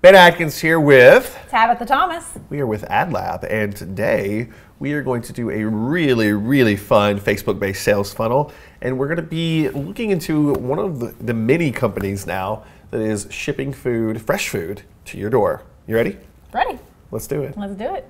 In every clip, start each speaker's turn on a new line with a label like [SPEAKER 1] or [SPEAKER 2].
[SPEAKER 1] Ben Atkins here with
[SPEAKER 2] Tabitha Thomas.
[SPEAKER 1] We are with AdLab, and today we are going to do a really fun Facebook-based sales funnel, and we're going to be looking into one of the many companies now that is shipping food, fresh food, to your door. You ready?
[SPEAKER 2] Ready.
[SPEAKER 1] Let's do it.
[SPEAKER 2] Let's do it.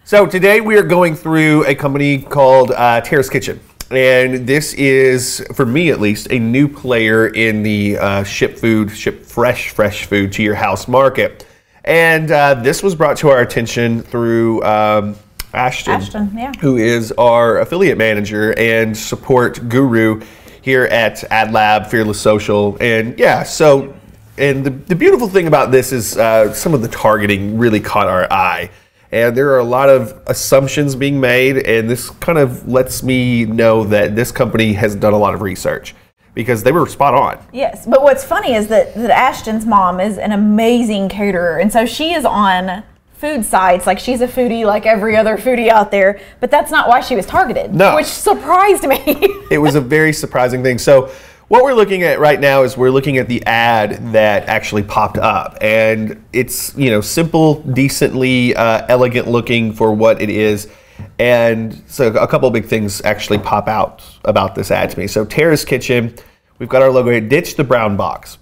[SPEAKER 1] So today we are going through a company called Terra's Kitchen. And this is, for me at least, a new player in the ship fresh food to your house market. And this was brought to our attention through Ashton,
[SPEAKER 2] yeah.
[SPEAKER 1] Who is our affiliate manager and support guru here at AdLab, Fearless Social. And yeah, so, and the beautiful thing about this is some of the targeting really caught our eye. And there are a lot of assumptions being made, and this kind of lets me know that this company has done a lot of research because they were spot on.
[SPEAKER 2] Yes, but what's funny is that Ashton's mom is an amazing caterer, and so she is on food sites, like she's a foodie like every other foodie out there, but that's not why she was targeted,
[SPEAKER 1] no.
[SPEAKER 2] Which surprised me.
[SPEAKER 1] It was a very surprising thing. So what we're looking at right now is we're looking at the ad that actually popped up, and it's, you know, simple, decently elegant looking for what it is. And so a couple of big things actually pop out about this ad to me. So Terra's Kitchen, we've got our logo here, ditch the brown box.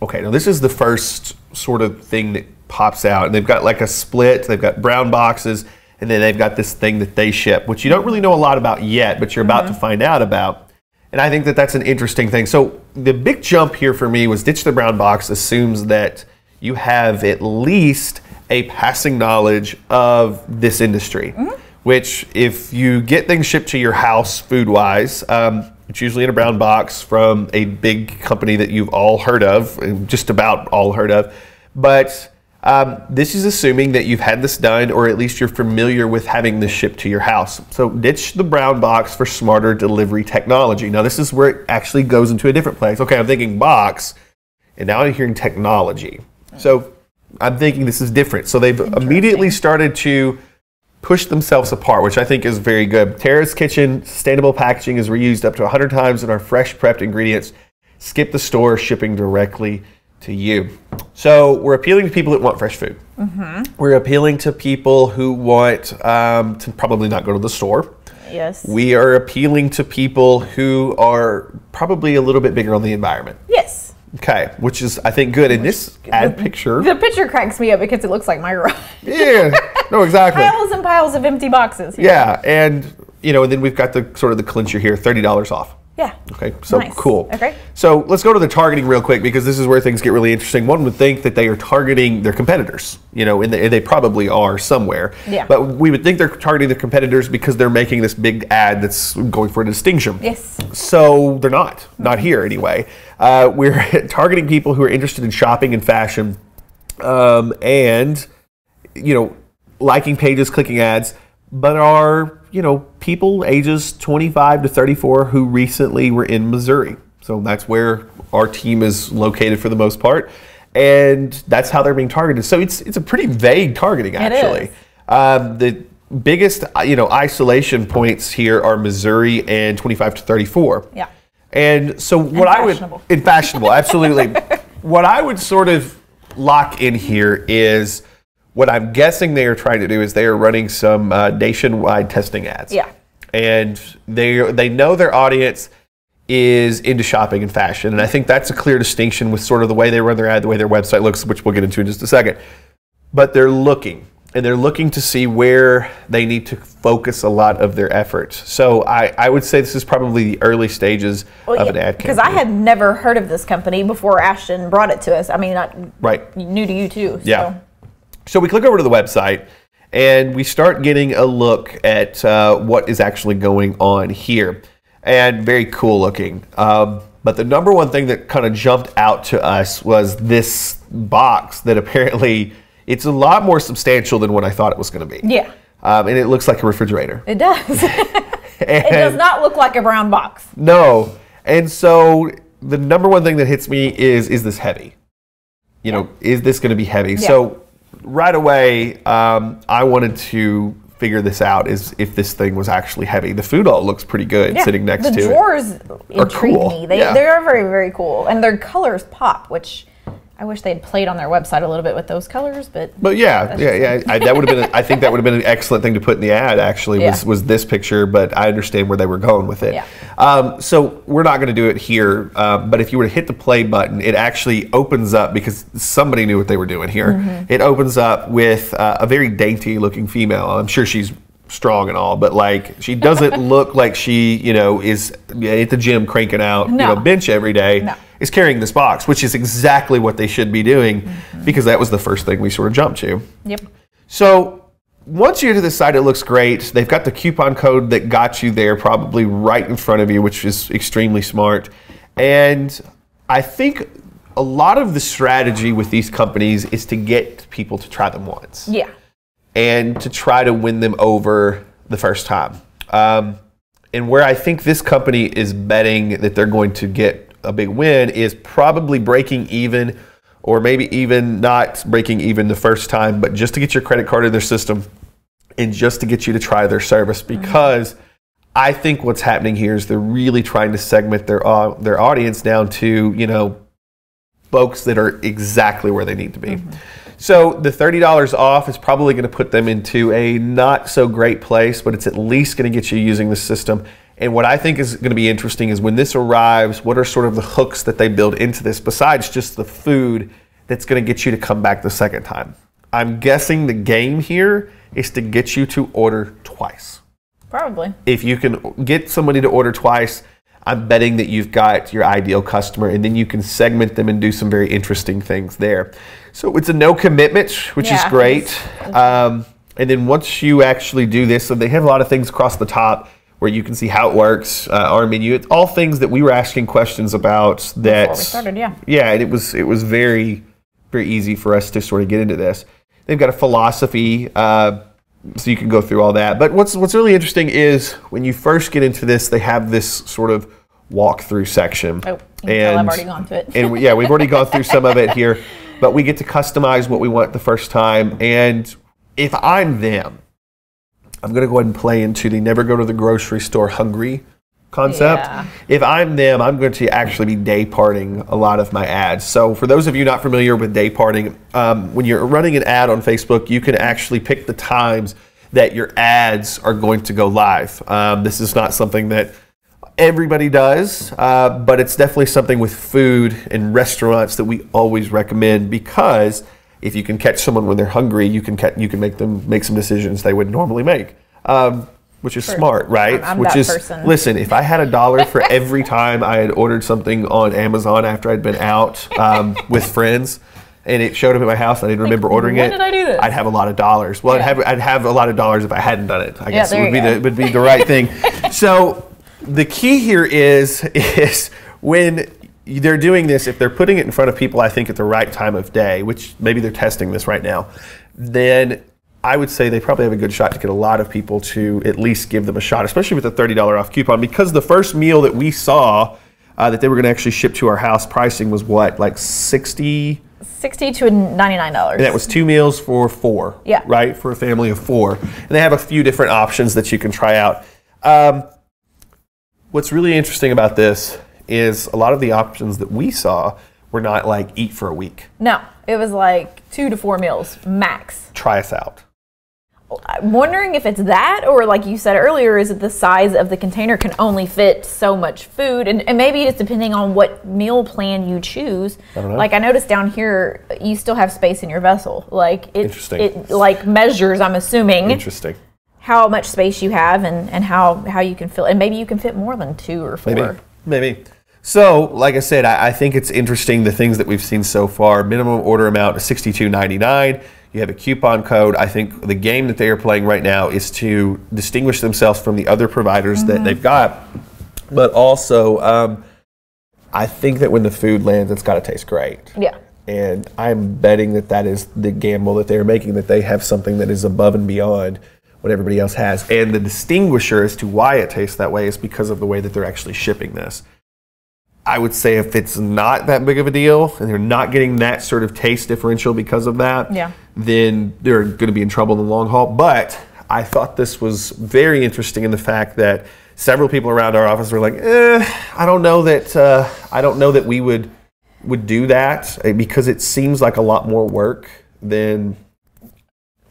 [SPEAKER 1] Okay, now this is the first sort of thing that pops out, and they've got like a split, they've got brown boxes, and then they've got this thing that they ship, which you don't really know a lot about yet, but you're about to find out about. And I think that that's an interesting thing. So the big jump here for me was ditch the brown box assumes that you have at least a passing knowledge of this industry, which if you get things shipped to your house food-wise, it's usually in a brown box from a big company that you've all heard of, just about all heard of. But this is assuming that you've had this done, or at least you're familiar with having this shipped to your house. So ditch the brown box for smarter delivery technology. Now this is where it actually goes into a different place. Okay, I'm thinking box, and now I'm hearing technology. So I'm thinking this is different. So they've immediately started to push themselves apart, which I think is very good. Terra's Kitchen, sustainable packaging is reused up to 100 times in our fresh prepped ingredients. Skip the store, shipping directly to you. So we're appealing to people that want fresh food. We're appealing to people who want to probably not go to the store.
[SPEAKER 2] Yes.
[SPEAKER 1] We are appealing to people who are probably a little bit bigger on the environment.
[SPEAKER 2] Yes.
[SPEAKER 1] Okay, which is, I think, good. In this ad picture,
[SPEAKER 2] the picture cracks me up because it looks like my garage.
[SPEAKER 1] Yeah, no, exactly.
[SPEAKER 2] Piles and piles of empty boxes here.
[SPEAKER 1] Yeah, and you know, and then we've got the sort of the clincher here, $30 off.
[SPEAKER 2] Yeah.
[SPEAKER 1] Okay, so
[SPEAKER 2] nice.
[SPEAKER 1] Cool.
[SPEAKER 2] Okay.
[SPEAKER 1] So let's go to the targeting real quick, because this is where things get really interesting. One would think that they are targeting their competitors, you know, and they probably are somewhere.
[SPEAKER 2] Yeah.
[SPEAKER 1] But we would think they're targeting their competitors because they're making this big ad that's going for a distinction.
[SPEAKER 2] Yes.
[SPEAKER 1] So they're not here anyway. We're targeting people who are interested in shopping and fashion, and, you know, liking pages, clicking ads, but are, you know, people ages 25 to 34 who recently were in Missouri. So that's where our team is located for the most part, and that's how they're being targeted. So it's a pretty vague targeting, actually. The biggest, you know, isolation points here are Missouri and 25 to 34.
[SPEAKER 2] Yeah.
[SPEAKER 1] And so what I would, fashionable, absolutely. What I would sort of lock in here is, what I'm guessing they are trying to do is they are running some nationwide testing ads.
[SPEAKER 2] Yeah.
[SPEAKER 1] And they know their audience is into shopping and fashion. And I think that's a clear distinction with sort of the way they run their ad, the way their website looks, which we'll get into in just a second. But they're looking, and they're looking to see where they need to focus a lot of their efforts. So I would say this is probably the early stages of an ad campaign.
[SPEAKER 2] Because I had never heard of this company before Ashton brought it to us. I mean,
[SPEAKER 1] right.
[SPEAKER 2] New to you too. So.
[SPEAKER 1] Yeah. So we click over to the website, and we start getting a look at what is actually going on here. And very cool looking. But the number one thing that kind of jumped out to us was this box that apparently, it's a lot more substantial than what I thought it was going to be.
[SPEAKER 2] Yeah.
[SPEAKER 1] And it looks like a refrigerator.
[SPEAKER 2] It does. It does not look like a brown box.
[SPEAKER 1] No. And so the number one thing that hits me is this heavy? You know, is this going to be heavy?
[SPEAKER 2] Yeah.
[SPEAKER 1] So right away, I wanted to figure this out, is if this thing was actually heavy. The food all looks pretty good sitting next to it.
[SPEAKER 2] The drawers intrigue
[SPEAKER 1] cool.
[SPEAKER 2] me. They are very, very cool. And their colors pop, which I wish they had played on their website a little bit with those colors, but
[SPEAKER 1] yeah. That would have been. I think that would have been an excellent thing to put in the ad. Actually, was this picture, but I understand where they were going with it.
[SPEAKER 2] Yeah.
[SPEAKER 1] So we're not going to do it here. But if you were to hit the play button, it actually opens up, because somebody knew what they were doing here.
[SPEAKER 2] Mm-hmm.
[SPEAKER 1] It opens up with a very dainty looking female. I'm sure she's strong and all, but like, she doesn't look like she, you know, is at the gym cranking out, you know, bench every day.
[SPEAKER 2] No.
[SPEAKER 1] Is carrying this box, which is exactly what they should be doing, because that was the first thing we sort of jumped to.
[SPEAKER 2] Yep.
[SPEAKER 1] So once you get to the site, it looks great. They've got the coupon code that got you there probably right in front of you, which is extremely smart. And I think a lot of the strategy with these companies is to get people to try them once.
[SPEAKER 2] Yeah.
[SPEAKER 1] And to try to win them over the first time. And where I think this company is betting that they're going to get a big win is probably breaking even, or maybe even not breaking even the first time, but just to get your credit card in their system and just to get you to try their service. Because I think what's happening here is they're really trying to segment their audience down to, you know, folks that are exactly where they need to be. So the $30 off is probably going to put them into a not so great place, but it's at least going to get you using the system. And what I think is going to be interesting is when this arrives, what are sort of the hooks that they build into this besides just the food that's going to get you to come back the second time. I'm guessing the game here is to get you to order twice.
[SPEAKER 2] Probably.
[SPEAKER 1] If you can get somebody to order twice, I'm betting that you've got your ideal customer, and then you can segment them and do some very interesting things there. So it's a no commitment, which is great. And then once you actually do this, so they have a lot of things across the top where you can see how it works, our menu. It's all things that we were asking questions about that.
[SPEAKER 2] Before we started,
[SPEAKER 1] Yeah, and it was very, very easy for us to sort of get into this. They've got a philosophy, so you can go through all that. But what's really interesting is when you first get into this, they have this sort of walkthrough section.
[SPEAKER 2] Oh, you can tell I've already gone through it.
[SPEAKER 1] And we've already gone through some of it here, but we get to customize what we want the first time. And if I'm them, I'm going to go ahead and play into the never go to the grocery store hungry concept.
[SPEAKER 2] Yeah.
[SPEAKER 1] If I'm them, I'm going to actually be day parting a lot of my ads. So for those of you not familiar with day parting, when you're running an ad on Facebook, you can actually pick the times that your ads are going to go live. This is not something that everybody does, but it's definitely something with food and restaurants that we always recommend, because if you can catch someone when they're hungry, you can make them make some decisions they would normally make, which is smart, right?
[SPEAKER 2] I'm
[SPEAKER 1] which
[SPEAKER 2] that
[SPEAKER 1] is
[SPEAKER 2] person.
[SPEAKER 1] Listen, if I had $1 for every time I had ordered something on Amazon after I'd been out with friends, and it showed up at my house and I didn't remember ordering
[SPEAKER 2] when
[SPEAKER 1] it,
[SPEAKER 2] did I do this?
[SPEAKER 1] I'd have a lot of dollars. Well, I'd have a lot of dollars if I hadn't done it. I guess it would be the right thing. So the key here is when they're doing this, if they're putting it in front of people, I think at the right time of day, which maybe they're testing this right now, then I would say they probably have a good shot to get a lot of people to at least give them a shot, especially with the $30 off coupon, because the first meal that we saw that they were going to actually ship to our house, pricing was what, like $60
[SPEAKER 2] to $99.
[SPEAKER 1] And that was 2 meals for 4, right? For a family of 4. And they have a few different options that you can try out. What's really interesting about this is a lot of the options that we saw were not like eat for a week.
[SPEAKER 2] No, it was like 2 to 4 meals max.
[SPEAKER 1] Try us out.
[SPEAKER 2] I'm wondering if it's that, or like you said earlier, is it the size of the container can only fit so much food, and maybe it's depending on what meal plan you choose.
[SPEAKER 1] I don't know.
[SPEAKER 2] Like I noticed down here, you still have space in your vessel. Like it like measures, I'm assuming.
[SPEAKER 1] Interesting.
[SPEAKER 2] How much space you have and how you can fill, and maybe you can fit more than 2 or 4.
[SPEAKER 1] Maybe. So, like I said, I think it's interesting the things that we've seen so far. Minimum order amount is $62.99. You have a coupon code. I think the game that they are playing right now is to distinguish themselves from the other providers that they've got. But also, I think that when the food lands, it's got to taste great.
[SPEAKER 2] Yeah.
[SPEAKER 1] And I'm betting that is the gamble that they're making, that they have something that is above and beyond what everybody else has. And the distinguisher as to why it tastes that way is because of the way that they're actually shipping this. I would say if it's not that big of a deal and they're not getting that sort of taste differential because of that, then they're going to be in trouble in the long haul. But I thought this was very interesting in the fact that several people around our office were like, I don't know that we would do that because it seems like a lot more work than.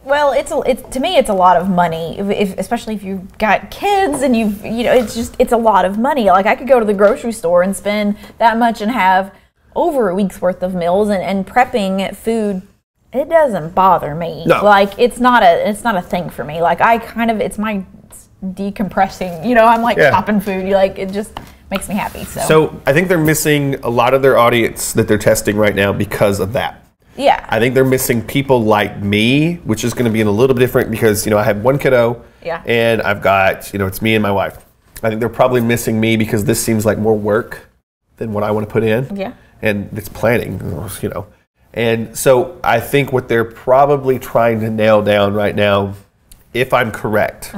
[SPEAKER 2] Well, it's to me it's a lot of money, especially if you've got kids and it's a lot of money. Like I could go to the grocery store and spend that much and have over a week's worth of meals and prepping food. It doesn't bother me.
[SPEAKER 1] No.
[SPEAKER 2] Like it's not a thing for me. Like it's my decompressing. I'm like chopping food. It just makes me happy.
[SPEAKER 1] So I think they're missing a lot of their audience that they're testing right now because of that.
[SPEAKER 2] Yeah.
[SPEAKER 1] I think they're missing people like me, which is going to be in a little bit different because, I have one kiddo and I've got, it's me and my wife. I think they're probably missing me because this seems like more work than what I want to put in.
[SPEAKER 2] Yeah.
[SPEAKER 1] And it's planning, And so I think what they're probably trying to nail down right now, if I'm correct,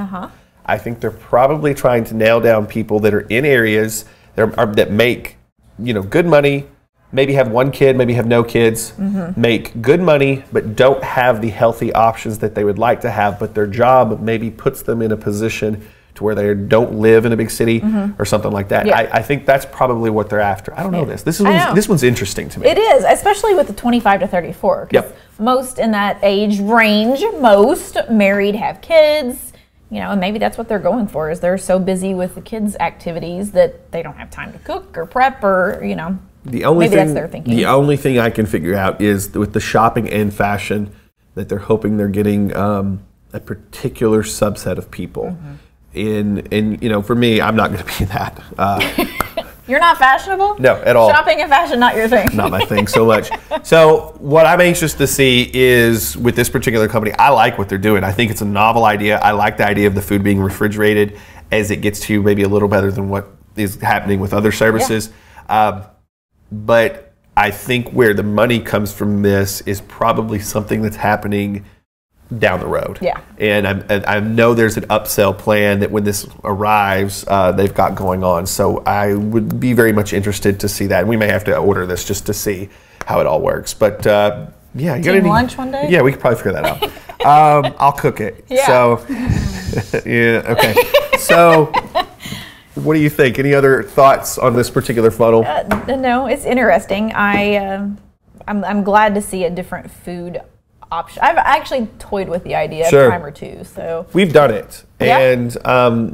[SPEAKER 1] I think they're probably trying to nail down people that are in areas that make, good money, maybe have one kid, maybe have no kids, make good money, but don't have the healthy options that they would like to have, but their job maybe puts them in a position to where they don't live in a big city or something like that.
[SPEAKER 2] Yeah.
[SPEAKER 1] I think that's probably what they're after. I don't know this. This one's interesting to me.
[SPEAKER 2] It is, especially with the 25 to 34.
[SPEAKER 1] Yep.
[SPEAKER 2] Most in that age range, most married have kids. And maybe that's what they're going for, is they're so busy with the kids' activities that they don't have time to cook or prep or, maybe that's their thinking.
[SPEAKER 1] The only thing I can figure out is with the shopping and fashion that they're hoping they're getting a particular subset of people. For me, I'm not going to be in that.
[SPEAKER 2] You're not fashionable?
[SPEAKER 1] No, at all.
[SPEAKER 2] Shopping and fashion, not your thing.
[SPEAKER 1] Not my thing so much. So what I'm anxious to see is with this particular company, I like what they're doing. I think it's a novel idea. I like the idea of the food being refrigerated as it gets to you maybe a little better than what is happening with other services. But I think where the money comes from this is probably something that's happening down the road.
[SPEAKER 2] Yeah.
[SPEAKER 1] And I know there's an upsell plan that when this arrives, they've got going on. So I would be very much interested to see that. And we may have to order this just to see how it all works. But you got
[SPEAKER 2] lunch one day?
[SPEAKER 1] Yeah, we could probably figure that out. I'll cook it.
[SPEAKER 2] Yeah.
[SPEAKER 1] So, okay. So, what do you think? Any other thoughts on this particular funnel?
[SPEAKER 2] No, it's interesting. I'm glad to see a different food option. I've actually toyed with the idea a time or two. So
[SPEAKER 1] we've done it, and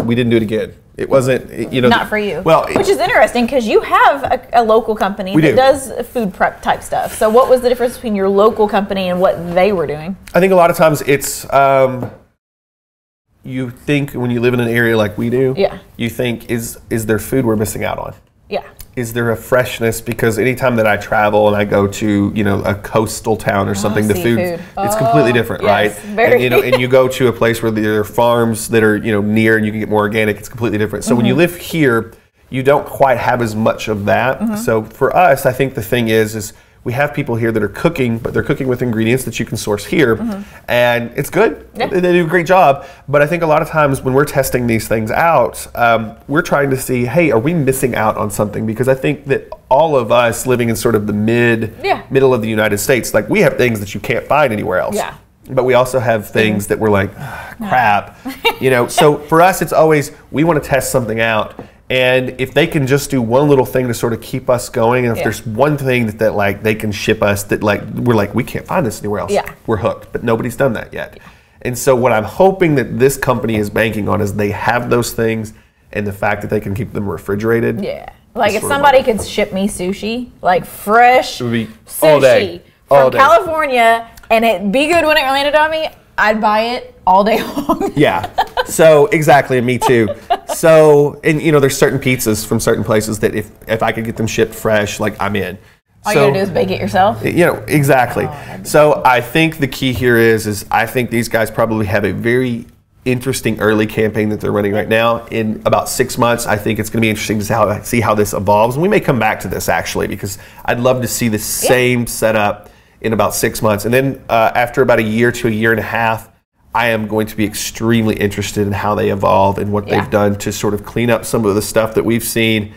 [SPEAKER 1] we didn't do it again. It wasn't,
[SPEAKER 2] not for you.
[SPEAKER 1] Well,
[SPEAKER 2] which is interesting because you have a local company that does food prep type stuff. So what was the difference between your local company and what they were doing?
[SPEAKER 1] I think a lot of times it's you think when you live in an area like we do, you think is there food we're missing out on?
[SPEAKER 2] Yeah.
[SPEAKER 1] Is there a freshness? Because anytime that I travel and I go to, a coastal town or something, the food, it's completely different, right? And you go to a place where there are farms that are, near and you can get more organic, it's completely different. So when you live here, you don't quite have as much of that. So for us, I think the thing is we have people here that are cooking, but they're cooking with ingredients that you can source here, and it's good. Yeah. They do a great job. But I think a lot of times when we're testing these things out, we're trying to see, hey, are we missing out on something? Because I think that all of us living in sort of the middle of the United States, like we have things that you can't find anywhere else.
[SPEAKER 2] Yeah.
[SPEAKER 1] But we also have things that we're like, crap. So for us, it's always, we want to test something out. And if they can just do one little thing to sort of keep us going, and if there's one thing that like they can ship us that like we're like, we can't find this anywhere else, we're hooked. But nobody's done that yet. And so what I'm hoping that this company is banking on is they have those things and the fact that they can keep them refrigerated.
[SPEAKER 2] Yeah. Like if somebody could ship me sushi, like fresh
[SPEAKER 1] it would be
[SPEAKER 2] sushi
[SPEAKER 1] all day.
[SPEAKER 2] From California, and it'd be good when it landed on me, I'd buy it all day long.
[SPEAKER 1] Yeah. So exactly, me too. So, and there's certain pizzas from certain places that if I could get them shipped fresh, like I'm in.
[SPEAKER 2] All you gotta do is bake it yourself.
[SPEAKER 1] Exactly. So I think the key here is I think these guys probably have a very interesting early campaign that they're running right now. In about 6 months, I think it's going to be interesting to see how this evolves. And we may come back to this actually, because I'd love to see the same setup in about 6 months. And then after about a year to a year and a half, I am going to be extremely interested in how they evolve and what they've done to sort of clean up some of the stuff that we've seen.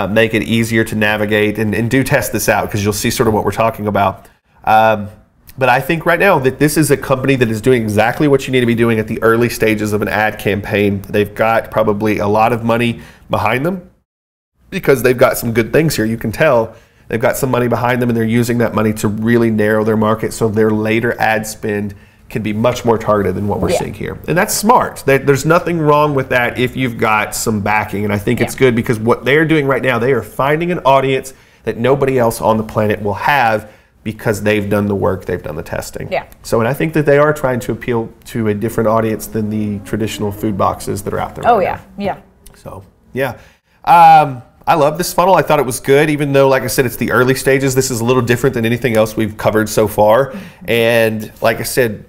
[SPEAKER 1] make it easier to navigate, and do test this out because you'll see sort of what we're talking about. But I think right now that this is a company that is doing exactly what you need to be doing at the early stages of an ad campaign. They've got probably a lot of money behind them because they've got some good things here. You can tell they've got some money behind them, and they're using that money to really narrow their market so their later ad spend can be much more targeted than what we're seeing here. And that's smart. There's nothing wrong with that if you've got some backing. And I think it's good because what they're doing right now, they are finding an audience that nobody else on the planet will have because they've done the work, they've done the testing. So, and I think that they are trying to appeal to a different audience than the traditional food boxes that are out there right now. So, I love this funnel. I thought it was good, even though, like I said, it's the early stages. This is a little different than anything else we've covered so far. And like I said,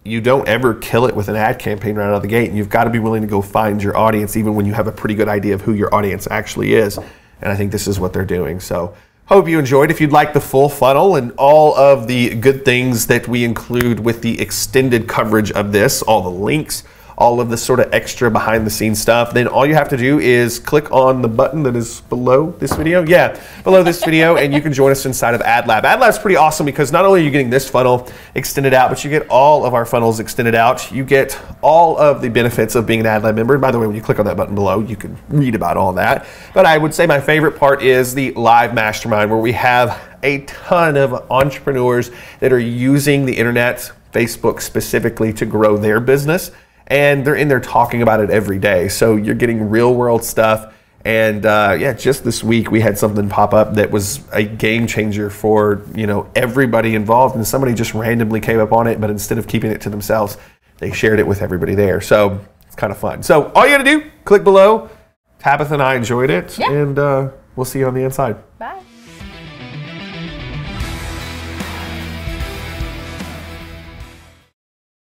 [SPEAKER 1] you don't ever kill it with an ad campaign right out of the gate. And you've got to be willing to go find your audience, even when you have a pretty good idea of who your audience actually is. And I think this is what they're doing. So hope you enjoyed. If you'd like the full funnel and all of the good things that we include with the extended coverage of this, all the links, all of the sort of extra behind the scenes stuff, then all you have to do is click on the button that is below this video. Below this video, and you can join us inside of AdLab. AdLab's pretty awesome because not only are you getting this funnel extended out, but you get all of our funnels extended out. You get all of the benefits of being an AdLab member. And by the way, when you click on that button below, you can read about all that. But I would say my favorite part is the live mastermind, where we have a ton of entrepreneurs that are using the internet, Facebook specifically, to grow their business. And they're in there talking about it every day. So you're getting real world stuff. And just this week we had something pop up that was a game changer for, everybody involved. And somebody just randomly came up on it, but instead of keeping it to themselves, they shared it with everybody there. So it's kind of fun. So all you gotta do, click below. Tabitha and I enjoyed it, and we'll see you on the inside.
[SPEAKER 2] Bye.